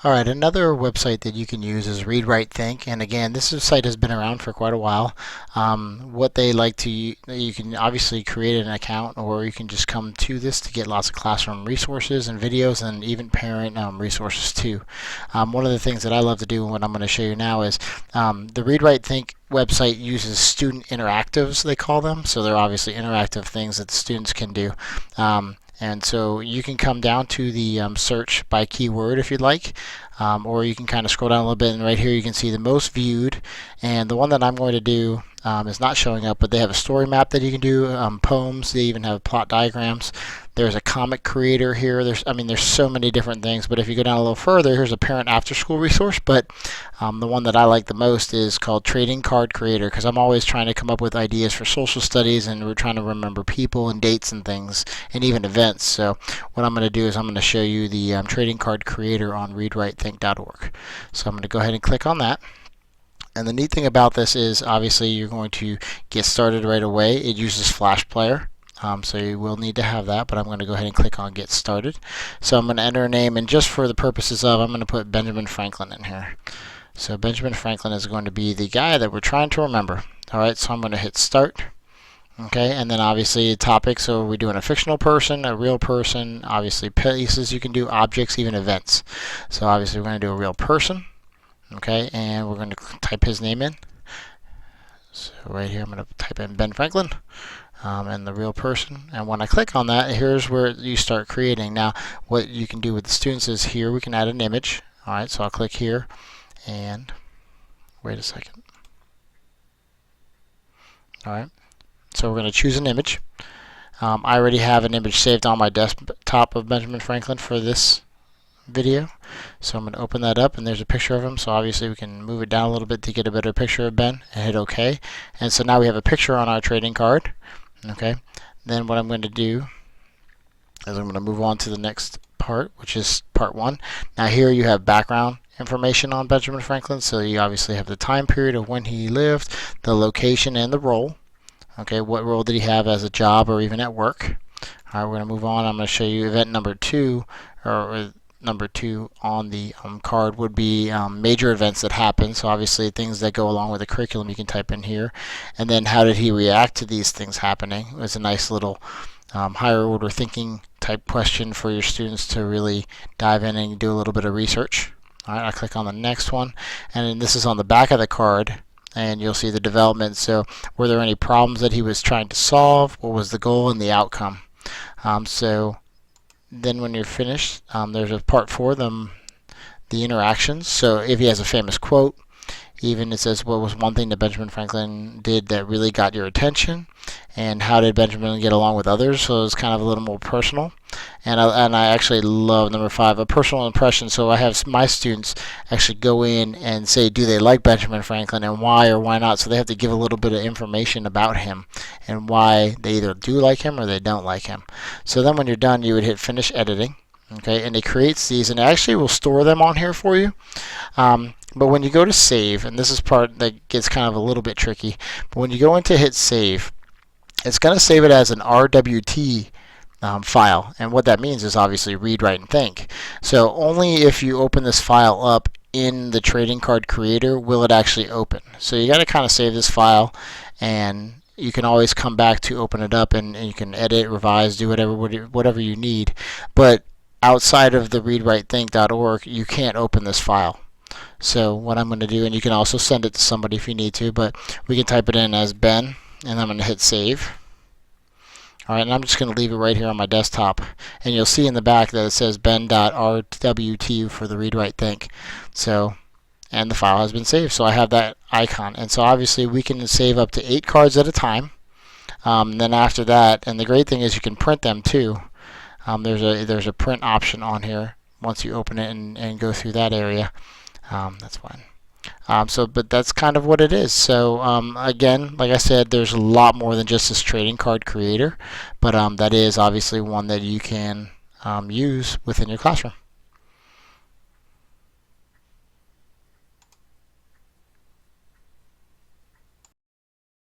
Alright, another website that you can use is ReadWriteThink, and again, site has been around for quite a while. What they like to, you can obviously create an account, or you can just come to this to get lots of classroom resources and videos, and even parent resources too. One of the things that I love to do, and what I'm going to show you now, is the ReadWriteThink website uses student interactives, they call them. So they're obviously interactive things that the students can do. And so you can come down to the search by keyword if you'd like, or you can kind of scroll down a little bit, and right here you can see the most viewed. And the one that I'm going to do is not showing up, but they have a story map that you can do, poems, they even have plot diagrams. There's a comic creator here. There's so many different things, but if you go down a little further, here's a parent after school resource. But the one that I like the most is called Trading Card Creator, because I'm always trying to come up with ideas for social studies, and we're trying to remember people and dates and things, and even events. So what I'm going to do is I'm going to show you the Trading Card Creator on ReadWriteThink.org. So I'm going to go ahead and click on that. And the neat thing about this is obviously you're going to get started right away. It uses Flash Player. So you will need to have that, but I'm going to go ahead and click on Get Started. So I'm going to enter a name, and just for the purposes of, I'm going to put Benjamin Franklin in here. So Benjamin Franklin is going to be the guy that we're trying to remember. Alright, so I'm going to hit Start. Okay, and then obviously the topic, so we're doing a fictional person, a real person, obviously places you can do, objects, even events. So obviously we're going to do a real person. Okay, and we're going to type his name in. So right here I'm going to type in Ben Franklin. And the real person, and when I click on that, here's where you start creating. Now what you can do with the students is here we can add an image. Alright, so I'll click here, and wait a second. Alright, so we're going to choose an image. I already have an image saved on my desktop of Benjamin Franklin for this video, so I'm going to open that up, and there's a picture of him. So obviously we can move it down a little bit to get a better picture of Ben, and hit OK. And so now we have a picture on our trading card. Okay, then what I'm going to do is I'm going to move on to the next part, which is part 1. Now here you have background information on Benjamin Franklin, so you obviously have the time period of when he lived, the location, and the role. Okay, what role did he have as a job or even at work? Alright, we're going to move on. I'm going to show you event number 2, or number 2 on the card would be major events that happen. So obviously things that go along with the curriculum you can type in here. And then how did he react to these things happening? It was a nice little higher order thinking type question for your students to really dive in and do a little bit of research. Alright, I click on the next one, and then this is on the back of the card, and you'll see the development. So were there any problems that he was trying to solve? What was the goal and the outcome? So then when you're finished, there's a part 4, the interactions. So if he has a famous quote, even it says what was one thing that Benjamin Franklin did that really got your attention, and how did Benjamin get along with others. So it's kind of a little more personal. And I actually love number 5, a personal impression. So I have my students actually go in and say, do they like Benjamin Franklin, and why or why not. So they have to give a little bit of information about him and why they either do like him or they don't like him. So then when you're done, you would hit finish editing. Okay, and it creates these, and it actually will store them on here for you. But when you go to save, and this is part that gets kind of a little bit tricky, but when you go into hit save, it's going to save it as an RWT file. And what that means is obviously read, write, and think. So only if you open this file up in the trading card creator will it actually open. So you got to kind of save this file, and you can always come back to open it up, and you can edit, revise, do whatever you need. But outside of the ReadWriteThink.org, you can't open this file. So what I'm going to do, and you can also send it to somebody if you need to, but we can type it in as Ben, and I'm going to hit save. Alright, and I'm just going to leave it right here on my desktop, and you'll see in the back that it says ben.rwt for the ReadWriteThink. So, and the file has been saved, so I have that icon. And so obviously we can save up to 8 cards at a time. Then after that, and the great thing is you can print them too. There's a print option on here once you open it and go through that area. That's fine. But that's kind of what it is. So again, like I said, there's a lot more than just this trading card creator, but that is obviously one that you can use within your classroom.